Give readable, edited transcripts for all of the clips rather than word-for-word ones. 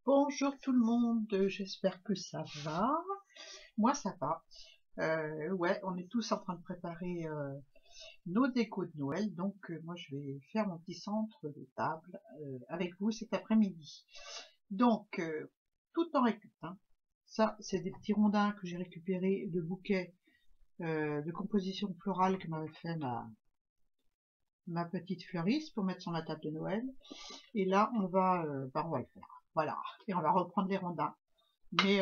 Bonjour tout le monde, j'espère que ça va. Moi ça va. Ouais, on est tous en train de préparer nos décos de Noël, donc moi je vais faire mon petit centre de table avec vous cet après-midi. Donc, tout en récup, hein. Ça, c'est des petits rondins que j'ai récupérés de bouquets de composition florale que m'avait fait ma petite fleuriste pour mettre sur ma table de Noël. Et là, on va le faire. Voilà. Et on va reprendre les rondins. Mais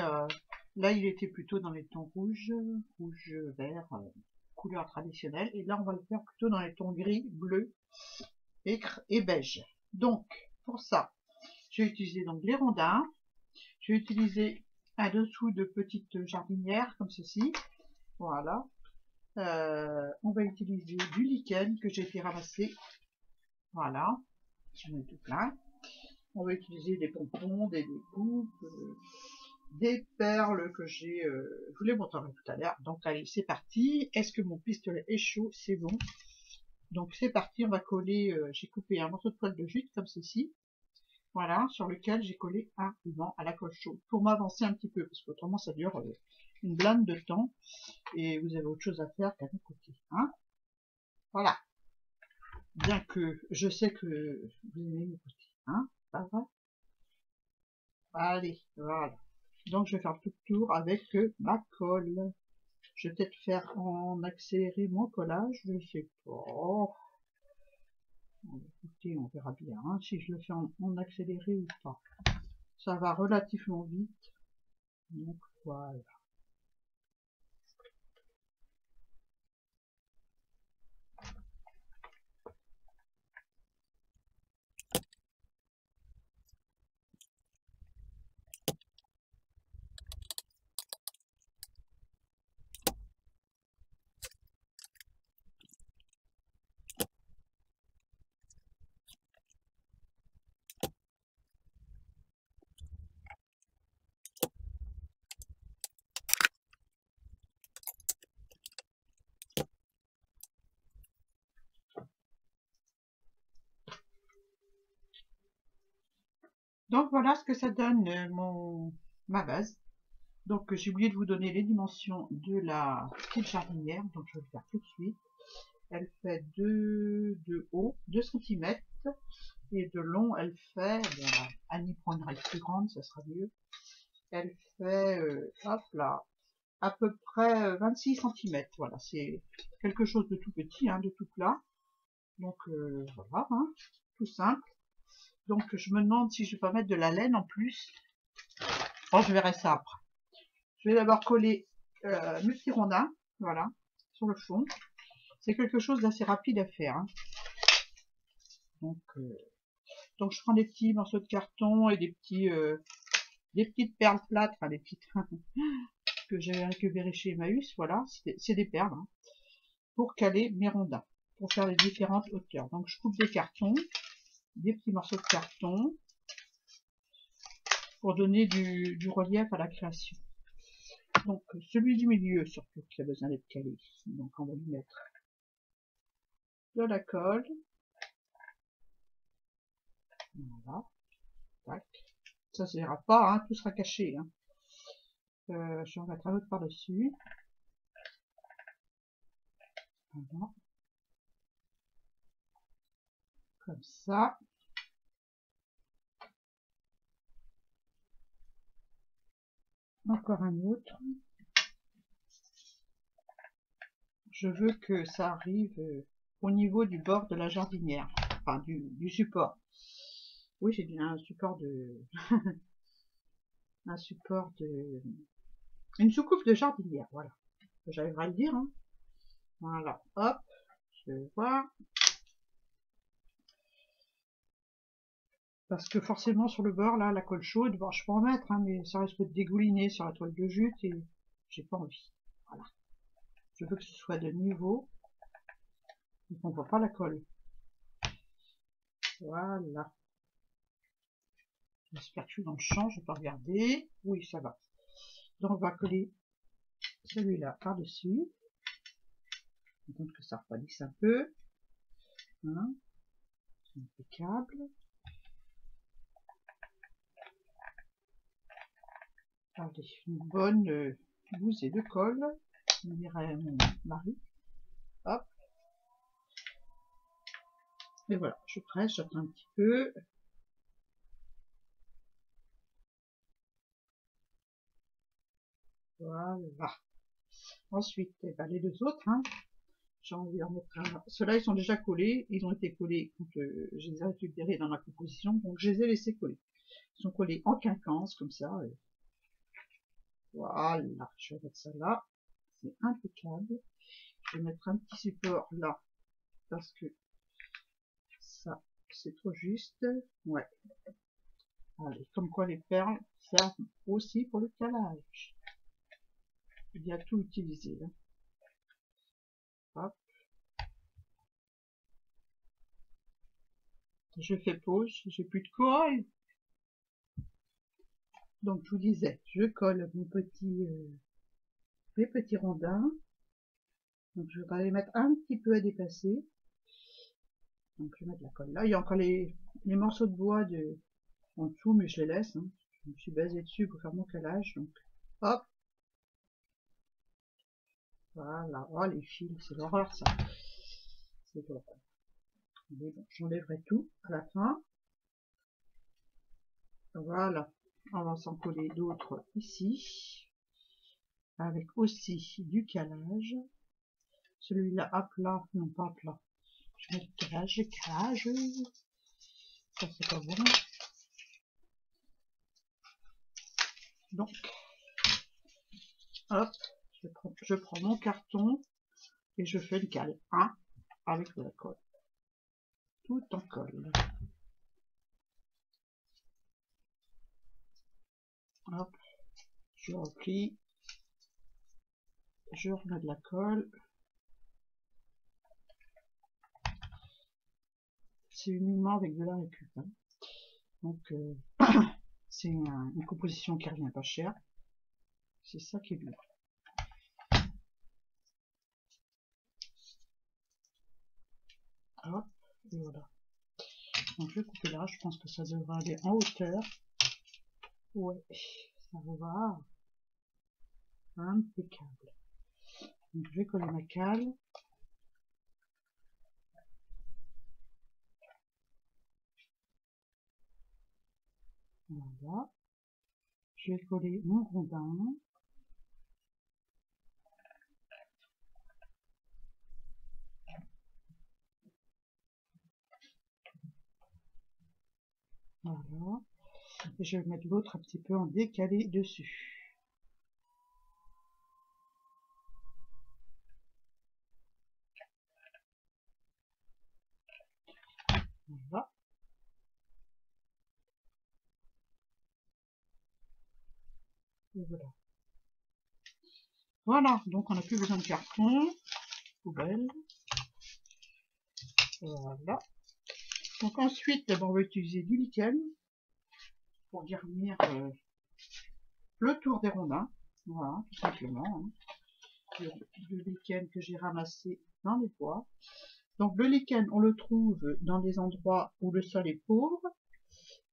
là, il était plutôt dans les tons rouges, rouge, vert, couleur traditionnelle. Et là, on va le faire plutôt dans les tons gris, bleu et beige. Donc, pour ça, j'ai utilisé donc les rondins. J'ai utilisé un dessous de petites jardinières comme ceci. Voilà. On va utiliser du lichen que j'ai fait ramasser. Voilà. J'en ai tout plein. On va utiliser des pompons, des découpes, des perles que je vous les montrerai tout à l'heure. Donc allez, c'est parti. Est-ce que mon pistolet est chaud? C'est bon. Donc c'est parti, on va coller, j'ai coupé un morceau de poil de jute comme ceci. Voilà, sur lequel j'ai collé un ruban à la colle chaude pour m'avancer un petit peu, parce qu'autrement ça dure une blinde de temps et vous avez autre chose à faire qu'à côté. Hein, voilà. Bien que je sais que vous aimez m'écouter. Hein, pas vrai? Allez, voilà. Donc je vais faire tout le tour avec ma colle. Je vais peut-être faire en accéléré mon collage, je sais pas. Écoutez, on verra bien hein, si je le fais en accéléré ou pas. Ça va relativement vite. Donc voilà. Donc voilà ce que ça donne ma base. Donc j'ai oublié de vous donner les dimensions de la petite jardinière, donc je vais le faire tout de suite. Elle fait de haut 2 cm et de long elle fait, bon, Annie prend une règle plus grande, ça sera mieux. Elle fait, hop là, à peu près 26 cm. Voilà, c'est quelque chose de tout petit, hein, de tout plat. Donc voilà, hein, tout simple. Donc je me demande si je vais pas mettre de la laine en plus. Bon, je verrai ça après. Je vais d'abord coller mes petits rondins, voilà, sur le fond. C'est quelque chose d'assez rapide à faire. Hein. Donc je prends des petits morceaux de carton et des petites perles plates, enfin des petites que j'avais récupérées chez Emmaüs, voilà, c'est des perles, hein, pour caler mes rondins, pour faire les différentes hauteurs. Donc je coupe des cartons, des petits morceaux de carton, pour donner du relief à la création. Donc celui du milieu surtout qui a besoin d'être calé. Donc on va lui mettre de la colle. Voilà. Tac. Ça ne ira pas, hein, tout sera caché. Hein. Je vais en mettre un autre par-dessus. Voilà. Comme ça. Encore un autre. Je veux que ça arrive au niveau du bord de la jardinière. Enfin, du support. Oui, j'ai dit un support de... un support de... Une soucoupe de jardinière, voilà. J'arriverai à le dire, hein. Voilà, hop, je vais voir. Parce que forcément, sur le bord, là, la colle chaude, bon, je peux en mettre, hein, mais ça risque de dégouliner sur la toile de jute et j'ai pas envie. Voilà. Je veux que ce soit de niveau et qu'on voit pas la colle. Voilà. J'espère que je suis dans le champ, je vais pas regarder. Oui, ça va. Donc, on va coller celui-là par-dessus. Donc que ça refroidisse un peu. Hein. Impeccable. Allez, une bonne bousée de colle, on dirait mon mari. Hop. Et voilà, je presse, j'attends un petit peu. Voilà. Ensuite, eh ben, les deux autres, hein, j'ai envie d'en mettre un. Ceux-là, ils sont déjà collés. Ils ont été collés quand je les ai récupérés dans ma composition. Donc, je les ai laissés coller. Ils sont collés en quinquance, comme ça. Voilà. Je vais mettre ça là. C'est impeccable. Je vais mettre un petit support là. Parce que ça, c'est trop juste. Ouais. Allez, comme quoi les perles servent aussi pour le calage. Il y a tout utilisé. Hein. Hop. Je fais pause, j'ai plus de colle. Donc je vous disais, je colle mes petits rondins. Donc je vais les mettre un petit peu à dépasser. Donc je vais mettre la colle là. Il y a encore les morceaux de bois en dessous, mais je les laisse. Hein. Je me suis basée dessus pour faire mon calage. Donc hop. Voilà. Oh les fils, c'est l'horreur ça. C'est l'horreur. Mais bon, j'enlèverai tout à la fin. Voilà. On va s'en coller d'autres ici. Avec aussi du calage. Celui-là à plat, non pas à plat. Je mets le calage. Ça c'est pas bon. Donc, hop, je prends mon carton et je fais une cale. Hein, avec de la colle. Tout en colle. Hop, je replie. Je remets de la colle. C'est uniquement avec de la récup. Hein. Donc, c'est une composition qui revient pas cher. C'est ça qui est bien. Hop, et voilà. Donc, je vais couper là. Je pense que ça devrait aller en hauteur. Ouais, ça va. Impeccable. Donc, je vais coller ma cale. Voilà. Je vais coller mon rondin. Voilà. Et je vais mettre l'autre un petit peu en décalé dessus. Voilà. Et voilà. Voilà, donc on n'a plus besoin de carton. Poubelle. Voilà. Donc ensuite, on va utiliser du lichen pour garnir le tour des rondins. Voilà, tout simplement. Hein. Le lichen que j'ai ramassé dans les bois. Donc le lichen, on le trouve dans des endroits où le sol est pauvre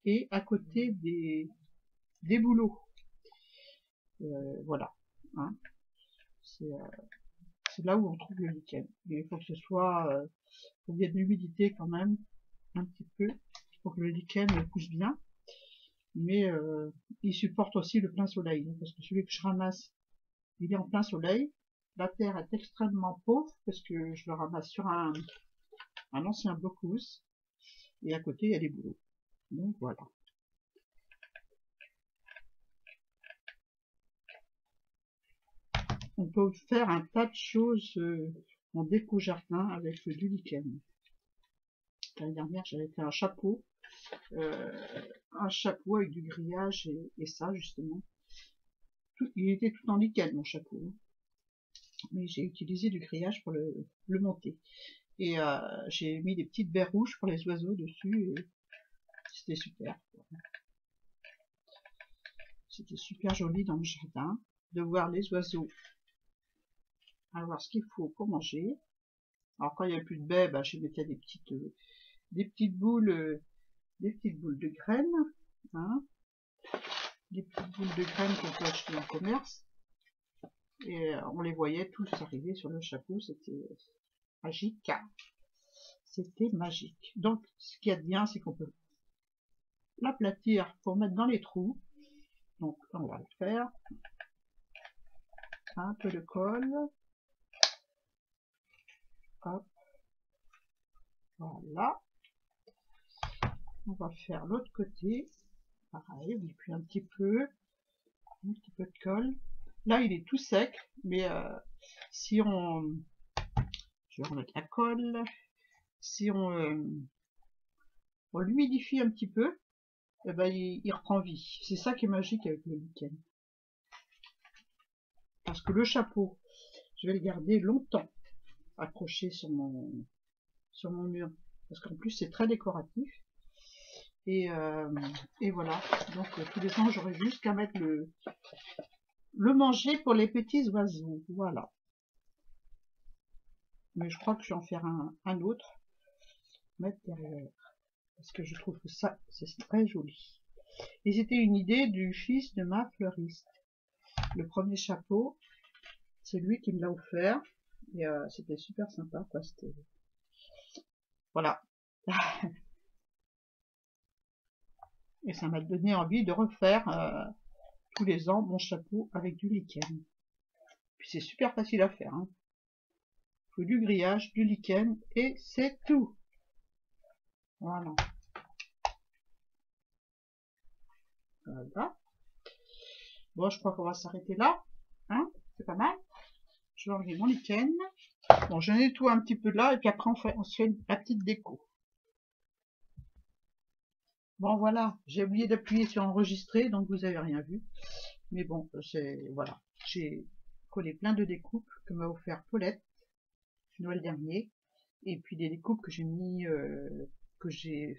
et à côté des bouleaux. Voilà. Hein. C'est là où on trouve le lichen. Mais il faut que ce soit, faut qu'il y ait de l'humidité quand même, un petit peu, pour que le lichen pousse bien. Mais il supporte aussi le plein soleil, hein, parce que celui que je ramasse, il est en plein soleil. La terre est extrêmement pauvre, parce que je le ramasse sur un ancien bloc-housse, et à côté il y a des bouleaux. Donc voilà. On peut faire un tas de choses en déco-jardin avec du lichen. L'année dernière, j'avais fait un chapeau avec du grillage et ça, justement. Il était tout en lichen, mon chapeau. Mais j'ai utilisé du grillage pour le monter. Et j'ai mis des petites baies rouges pour les oiseaux dessus. Et c'était super. C'était super joli dans le jardin de voir les oiseaux avoir ce qu'il faut pour manger. Alors quand il n'y avait plus de baies, bah, je mettais des petites boules de graines, hein, des petites boules de graines qu'on peut acheter en commerce. Et on les voyait tous arriver sur le chapeau, c'était magique. C'était magique. Donc, ce qu'il y a de bien, c'est qu'on peut l'aplatir pour mettre dans les trous. Donc, on va le faire. Un peu de colle. Hop. Voilà. On va faire l'autre côté. Pareil, on appuie un petit peu de colle. Là, il est tout sec, mais si on... Je vais remettre la colle. Si on l'humidifie un petit peu, eh ben, il reprend vie. C'est ça qui est magique avec le lichen. Parce que le chapeau, je vais le garder longtemps accroché sur mon mur. Parce qu'en plus, c'est très décoratif. Et voilà. Donc, tous les ans, j'aurai juste qu'à mettre le manger pour les petits oiseaux. Voilà. Mais je crois que je vais en faire un autre. Mettre derrière. Parce que je trouve que ça, c'est très joli. Et c'était une idée du fils de ma fleuriste. Le premier chapeau, c'est lui qui me l'a offert. Et c'était super sympa, quoi. C'était... Voilà. Et ça m'a donné envie de refaire tous les ans mon chapeau avec du lichen. Puis c'est super facile à faire. Hein. Il faut du grillage, du lichen et c'est tout. Voilà. Voilà. Bon, je crois qu'on va s'arrêter là. Hein, c'est pas mal. Je vais enlever mon lichen. Bon, je nettoie un petit peu là et puis après on se fait la petite déco. Bon, voilà. J'ai oublié d'appuyer sur enregistrer, donc vous avez rien vu. Mais bon, voilà. J'ai collé plein de découpes que m'a offert Paulette Noël dernier. Et puis des découpes que j'ai mis, que j'ai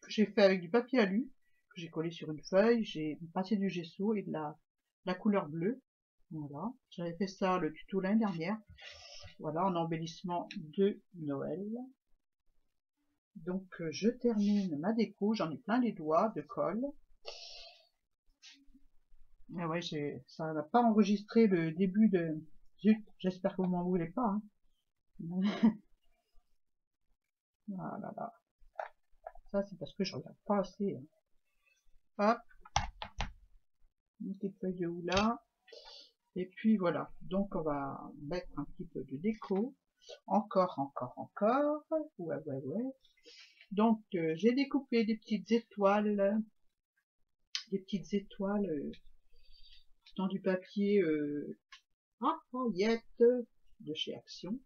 fait avec du papier alu, que j'ai collé sur une feuille. J'ai passé du gesso et de la couleur bleue. Voilà. J'avais fait ça le tuto l'année dernière. Voilà, en embellissement de Noël. Donc je termine ma déco. J'en ai plein les doigts de colle. Et ouais, ça n'a pas enregistré le début de... Zut, j'espère que vous m'en voulez pas. Hein. Voilà, là. Ça, c'est parce que je regarde pas assez. Hop. Une petite feuille de houla. Et puis voilà. Donc, on va mettre un petit peu de déco. Encore. Ouais. Donc, j'ai découpé des petites étoiles. Dans du papier paillettes de chez Action.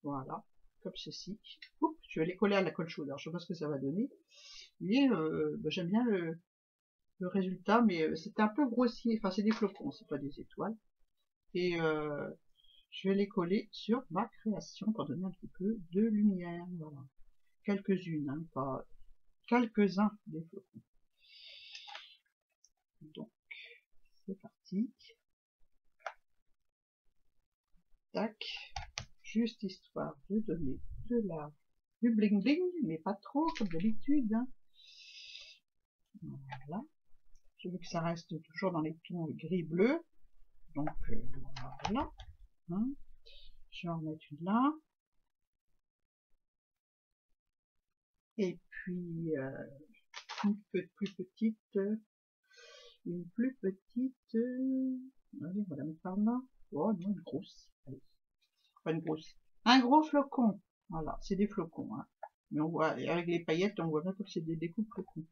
Voilà. Comme ceci. Oups, je vais les coller à la colle chaude. Alors, je sais pas ce que ça va donner. Mais j'aime bien le résultat, mais c'est un peu grossier. Enfin, c'est des flocons, c'est pas des étoiles. Et je vais les coller sur ma création pour donner un petit peu de lumière. Voilà. Quelques-unes, hein, pas quelques-uns des flocons. Donc, c'est parti. Tac. Juste histoire de donner du bling bling, mais pas trop comme d'habitude. Hein. Voilà. Je veux que ça reste toujours dans les tons gris-bleu. Donc voilà. Hein. Je vais en mettre une là. Et puis une plus petite. Une plus petite. Allez, on va la mettre par là. Oh non, une grosse. Allez. Pas une grosse. Un gros flocon. Voilà, c'est des flocons. Hein. Mais on voit, avec les paillettes, on voit bien que c'est des découpes flocons.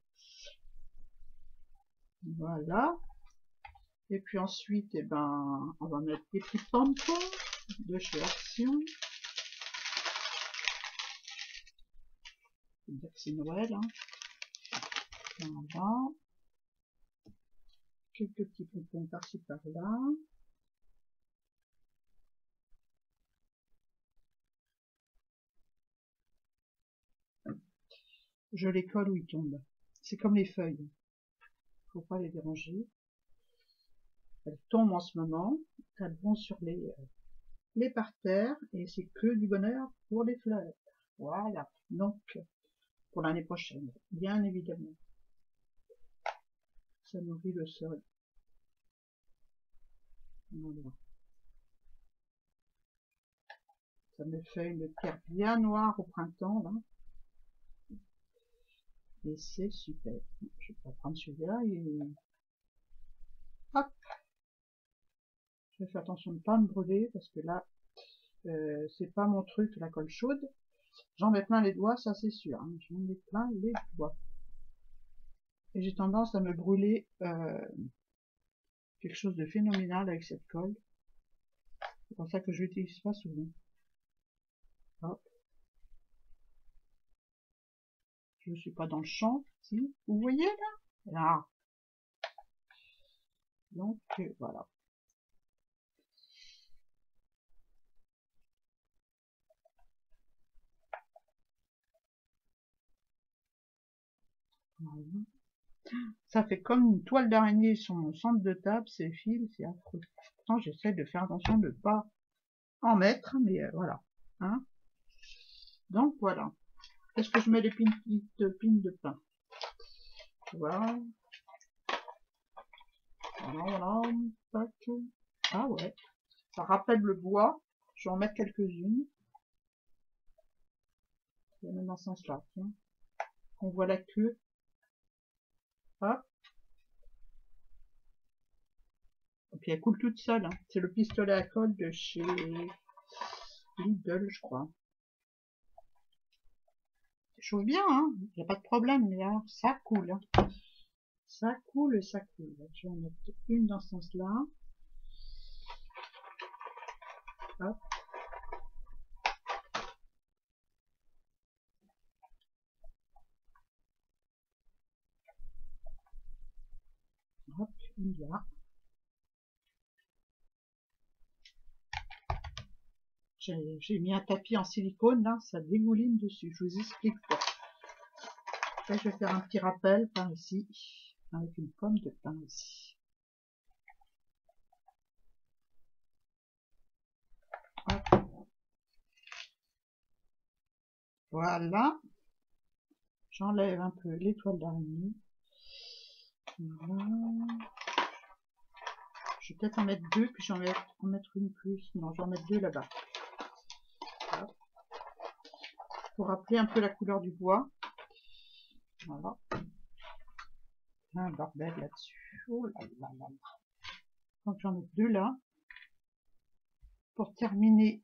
Voilà. Et puis ensuite, eh ben, on va mettre des petits pompons de chez Action. C'est-à-dire que c'est Noël. Hein. Voilà. Quelques petits pompons par-ci par-là. Je les colle où ils tombent. C'est comme les feuilles. Faut pas les déranger. Elles tombent en ce moment. Elles vont sur les parterres et c'est que du bonheur pour les fleurs. Voilà. Donc, pour l'année prochaine, bien évidemment. Ça nourrit le sol. Voilà. Ça me fait une pierre bien noire au printemps, là. Et c'est super. Je vais prendre celui-là et... hop! Je vais faire attention de ne pas me brûler, parce que là, c'est pas mon truc, la colle chaude. J'en mets plein les doigts, ça c'est sûr. Hein. J'en mets plein les doigts. Et j'ai tendance à me brûler quelque chose de phénoménal avec cette colle. C'est pour ça que je l'utilise pas souvent. Hop. Je ne suis pas dans le champ, si. Vous voyez là? Là. Donc voilà. Voilà. Ça fait comme une toile d'araignée sur mon centre de table, ces fils, c'est affreux. Pourtant, j'essaie de faire attention de ne pas en mettre, mais voilà. Hein, donc voilà. Est-ce que je mets les petites pines de pain? Voilà. Voilà. Tac. Ah ouais. Ça rappelle le bois. Je vais en mettre quelques-unes. Je vais mettre dans ce sens-là. On voit la queue. Hop. Et puis elle coule toute seule. Hein. C'est le pistolet à colle de chez Lidl, je crois. Ça chauffe bien, hein. Il n'y a pas de problème, mais alors, ça coule. Hein. Ça coule, ça coule. Je vais en mettre une dans ce sens-là. Hop. Hop, une là. J'ai mis un tapis en silicone, là, ça dégouline dessus. Je vous explique quoi. Là, je vais faire un petit rappel par ici, avec une pomme de pain ici. Hop. Voilà. J'enlève un peu les toiles d'araignée. Voilà. Je vais peut-être en mettre deux, puis j'en vais en mettre une plus. Non, j'en mettre deux là-bas. Pour rappeler un peu la couleur du bois. Voilà. Un bordel là-dessus. Oh là là là là. Donc j'en mets deux là. Pour terminer,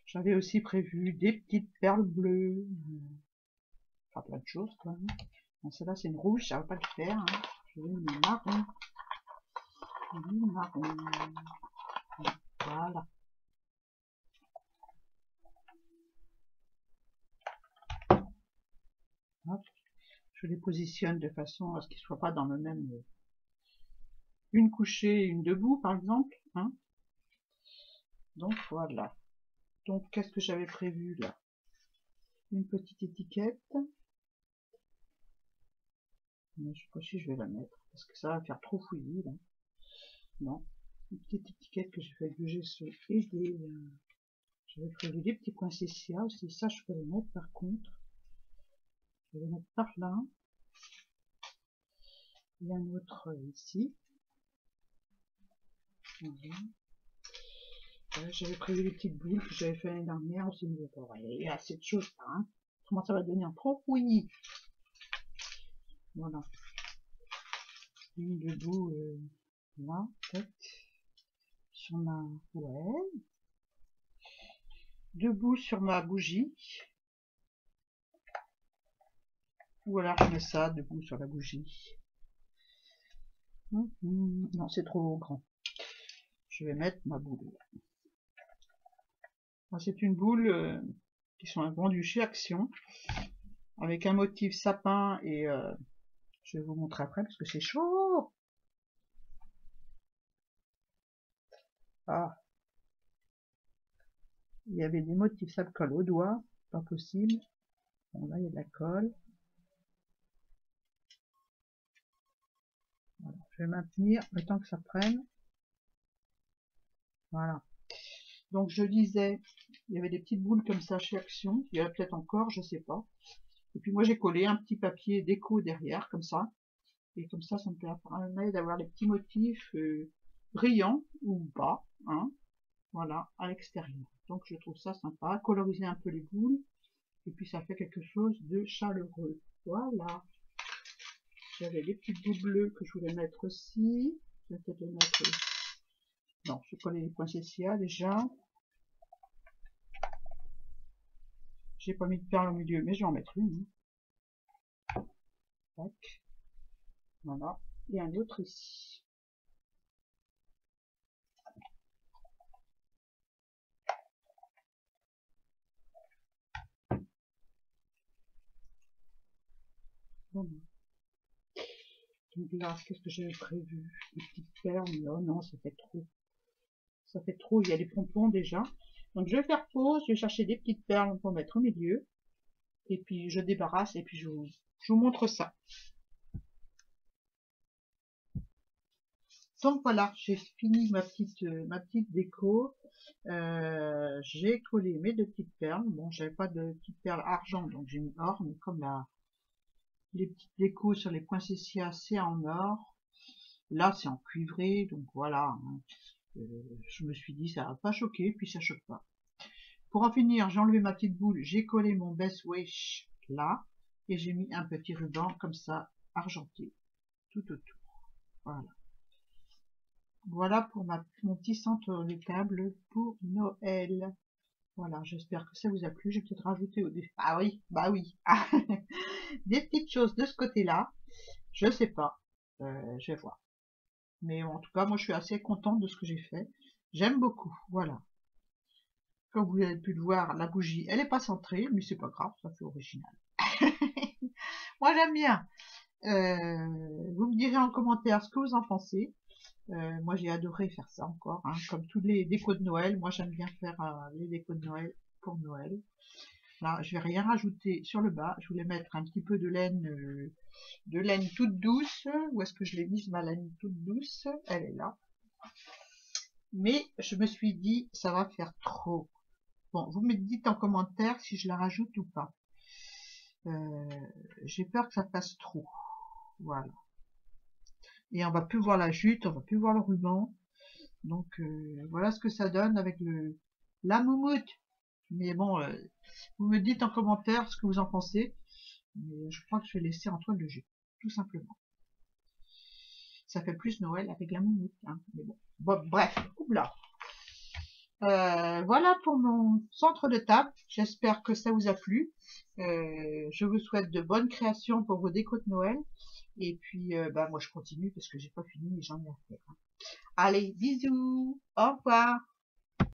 j'avais aussi prévu des petites perles bleues. Enfin plein de choses quoi. Bon, celle-là c'est une rouge, ça va pas le faire. Hein. Je vais une marron. Une marron. Voilà. Hop. Je les positionne de façon à ce qu'ils ne soient pas dans le même... Une couchée, une debout par exemple. Hein. Donc voilà. Donc qu'est-ce que j'avais prévu là? Une petite étiquette. Mais je sais pas si je vais la mettre, parce que ça va faire trop fouillis là. Non. Une petite étiquette que j'ai fait avec du gesso et des... j'avais prévu des petits points CCA aussi. Ça je peux les mettre par contre. Je vais les mettre par là. Il y a un autre ici. Voilà. J'avais prévu les petites boules que j'avais fait l'année dernière aussi, mais il y a assez de choses là. Hein. Comment ça va devenir trop fouillis. Voilà. Une debout là, peut-être. Sur ma... ouais. Debout sur ma bougie. Ou alors je mets ça debout sur la bougie. Non, c'est trop grand. Je vais mettre ma boule. C'est une boule qui sont vendues chez Action, avec un motif sapin et je vais vous montrer après parce que c'est chaud. Ah, il y avait des motifs, ça colle au doigt, pas possible. Bon là il y a de la colle. Voilà. Je vais maintenir le temps que ça prenne. Voilà. Donc je disais, il y avait des petites boules comme ça chez Action, il y en a peut-être encore, je sais pas. Et puis moi j'ai collé un petit papier déco derrière, comme ça. Et comme ça me permet d'avoir les petits motifs brillants ou pas, hein, voilà, à l'extérieur. Donc je trouve ça sympa, coloriser un peu les boules, et puis ça fait quelque chose de chaleureux. Voilà. J'avais des petites boules bleues que je voulais mettre aussi. Je vais peut-être les mettre. Non, je connais les poinsettias déjà. J'ai pas mis de perles au milieu, mais je vais en mettre une. Tac. Voilà. Et un autre ici. Voilà. Donc là, qu'est-ce que j'avais prévu? Des petites perles, mais oh non, ça fait trop. Ça fait trop, il y a des pompons déjà. Donc je vais faire pause, je vais chercher des petites perles pour mettre au milieu. Et puis je débarrasse et puis je vous montre ça. Donc voilà, j'ai fini ma petite déco. J'ai collé mes deux petites perles. Bon, j'avais pas de petites perles argent, donc j'ai mis or, mais comme les petites décos sur les poinsettias, c'est en or. Là, c'est en cuivré, donc voilà. Je me suis dit, ça va pas choquer, puis ça choque pas. Pour en finir, j'ai enlevé ma petite boule, j'ai collé mon Best Wish là, et j'ai mis un petit ruban comme ça, argenté, tout autour. Voilà. Voilà pour mon petit centre de table pour Noël. Voilà, j'espère que ça vous a plu. J'ai peut-être rajouté au début. Ah oui, bah oui. Des petites choses de ce côté-là. Je sais pas. Je vais voir. Mais en tout cas, moi je suis assez contente de ce que j'ai fait. J'aime beaucoup. Voilà. Comme vous avez pu le voir, la bougie, elle est pas centrée, mais c'est pas grave, ça fait original. Moi j'aime bien. Vous me direz en commentaire ce que vous en pensez. Moi j'ai adoré faire ça encore, hein, comme tous les décos de Noël. Moi j'aime bien faire les décos de Noël pour Noël. Là je vais rien rajouter sur le bas, je voulais mettre un petit peu de laine toute douce. Où est-ce que je l'ai mise, ma laine toute douce? Elle est là. Mais je me suis dit ça va faire trop. Bon, vous me dites en commentaire si je la rajoute ou pas. J'ai peur que ça fasse trop. Voilà. Et on va plus voir la jute, on va plus voir le ruban. Donc voilà ce que ça donne avec la moumoute. Mais bon, vous me dites en commentaire ce que vous en pensez. Mais je crois que je vais laisser en toile de jus, tout simplement. Ça fait plus Noël avec la moumoute. Hein. Mais bon. Bon, bref, oula. Voilà pour mon centre de table. J'espère que ça vous a plu. Je vous souhaite de bonnes créations pour vos décos de Noël. Et puis, bah, moi, je continue parce que j'ai pas fini et j'en ai à faire. Allez, bisous, au revoir.